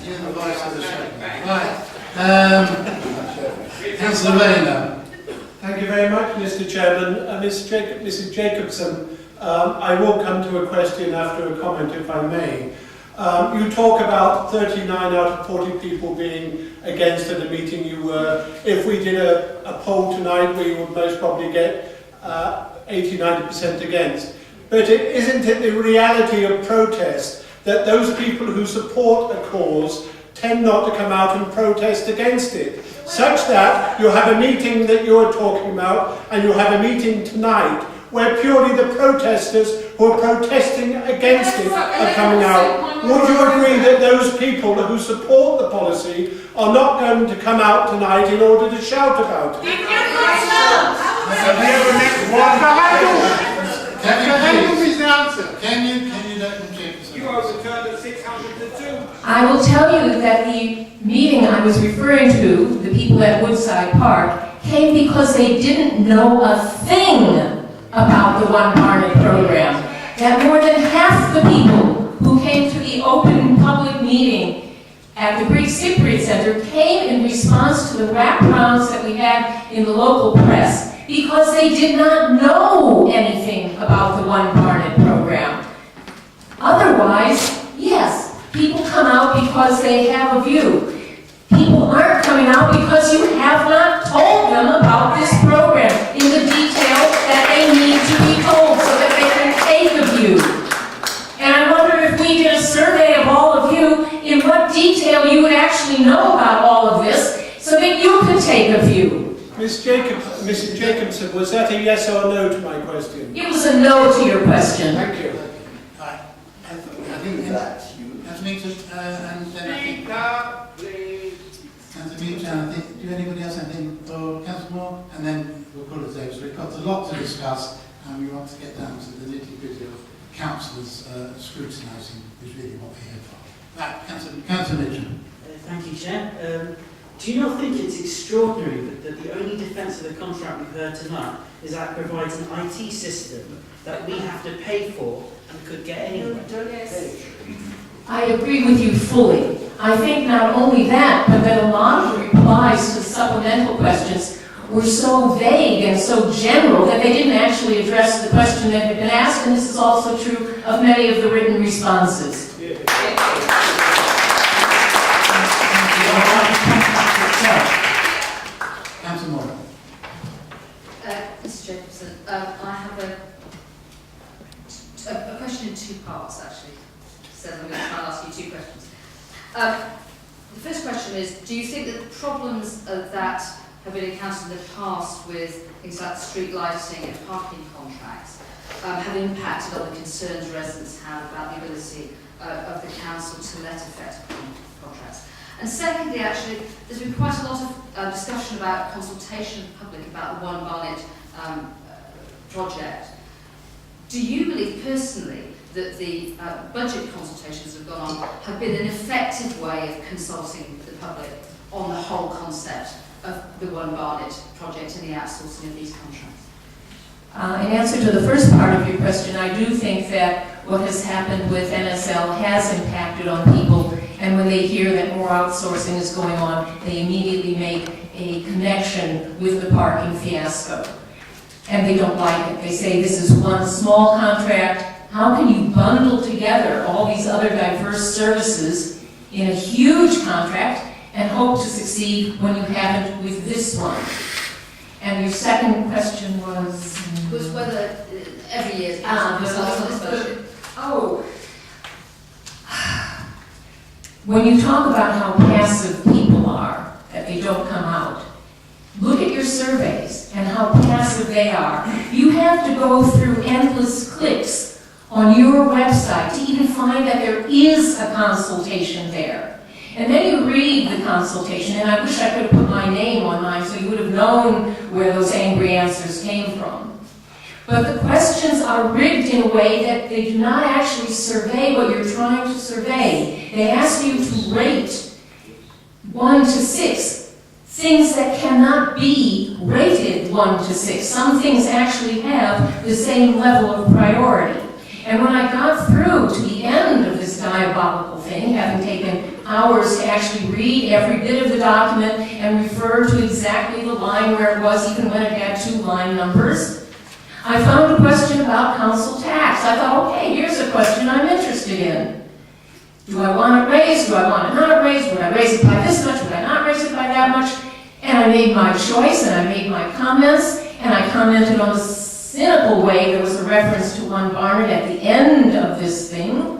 You and the vice of the second. Right. Councillor Rayner. Thank you very much, Mr. Chairman. Mrs. Jacobson, I will come to a question after a comment, if I may. You talk about 39 out of 40 people being against at a meeting you were. If we did a poll tonight, we would most probably get 80–90% against. But isn't it the reality of protest that those people who support a cause tend not to come out and protest against it? Such that you have a meeting that you're talking about, and you have a meeting tonight where purely the protesters who are protesting against it are coming out. Would you agree that those people who support the policy are not going to come out tonight in order to shout about it? Can you let them check? You overturned at 602. I will tell you that the meeting I was referring to, the people at Woodside Park, came because they didn't know a thing about the One Barnet program. That more than half the people who came to the open public meeting at the Greek Cypriot Center came in response to the wraparounds that we had in the local press because they did not know anything about the One Barnet program. Otherwise, yes, people come out because they have a view. People aren't coming out because you have not told them about this program in the detail that they need to be told so that they can take a view. And I wonder if we did a survey of all of you, in what detail you would actually know about all of this so that you could take a view. Mrs. Jacobson, was that a yes or no to my question? It was a no to your question. Thank you. Right. I think that's you. That's Mittra, and then I think... Councillor Mittra, I think, do anybody else have anything for Councillor Moore? And then we'll call it there. So we've got a lot to discuss, and we want to get down to the nitty-gritty of councillors scrutinising, is really what we're here for. Right, Councillor Mittra. Thank you, Chair. Do you not think it's extraordinary that the only defence of the contract we've heard tonight is that it provides an IT system that we have to pay for and could get anyway? I agree with you fully. I think not only that, but that a lot of the replies to the supplemental questions were so vague and so general that they didn't actually address the question that had been asked, and this is also true of many of the written responses. Councillor Moore. Mr. Jacobson, I have a question in two parts, actually. So I'm going to try and ask you two questions. The first question is, do you think that the problems that have been encountered in the past with things like street lighting and parking contracts have impacted on the concerns residents have about the ability of the council to let effective contracts? And secondly, actually, there's been quite a lot of discussion about consultation of the public about the One Barnet project. Do you believe personally that the budget consultations that have gone on have been an effective way of consulting the public on the whole concept of the One Barnet project and the outsourcing of these contracts? In answer to the first part of your question, I do think that what has happened with NSL has impacted on people, and when they hear that more outsourcing is going on, they immediately make a connection with the parking fiasco. And they don't like it. They say this is one small contract. How can you bundle together all these other diverse services in a huge contract and hope to succeed when you haven't with this one? And your second question was whether every year consults on this budget. Oh. When you talk about how passive people are, that they don't come out, look at your surveys and how passive they are. You have to go through endless clicks on your website to even find that there is a consultation there. And then you read the consultation, and I wish I could have put my name on mine so you would have known where those angry answers came from. But the questions are rigged in a way that they do not actually survey what you're trying to survey. They ask you to rate 1 to 6 things that cannot be rated 1 to 6. Some things actually have the same level of priority. And when I got through to the end of this diabolical thing, having taken hours to actually read every bit of the document and refer to exactly the line where it was, even when it had 2 line numbers. I found a question about council tax. I thought, okay, here's a question I'm interested in. Do I want it raised? Do I want it not raised? Would I raise it by this much? Would I not raise it by that much? And I made my choice, and I made my comments, and I commented on the cynical way. There was a reference to one Barnet at the end of this thing.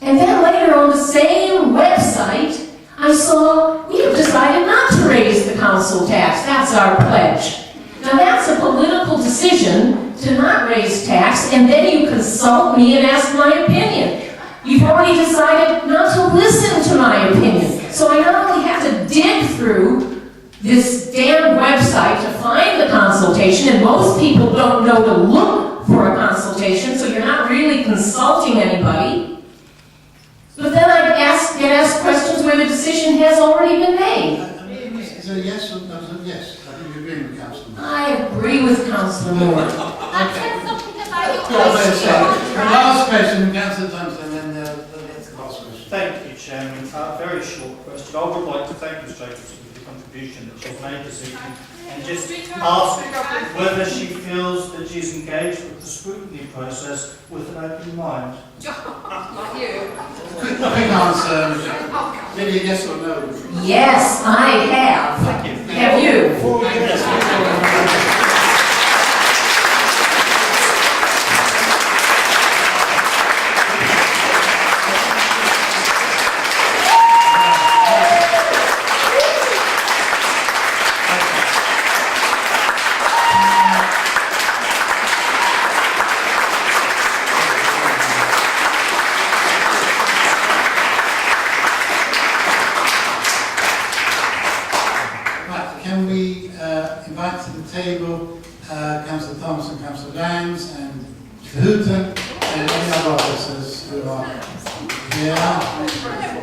And then later on the same website, I saw, we have decided not to raise the council tax. That's our pledge. Now that's a political decision to not raise tax, and then you consult me and ask my opinion. You've already decided not to listen to my opinion. So I not only have to dig through this damn website to find the consultation, and most people don't know to look for a consultation, so you're not really consulting anybody. But then I get asked questions where the decision has already been made. Is there a yes or no? Yes, I think you agree with Councillor Moore. I agree with Councillor Moore. Okay. Last question, Councillor Thompson, and then the last question. Thank you, Chairman. Very short question. I would like to thank Ms Jacobson for the contribution that she's made this evening, and just ask whether she feels that she's engaged with the scrutiny process with an open mind. Like you. Quick answer. Maybe a yes or no? Yes, I have. Thank you. Have you? Can we invite to the table Councillor Thompson, Councillor Downs, and Houghton, and any other officers who are here?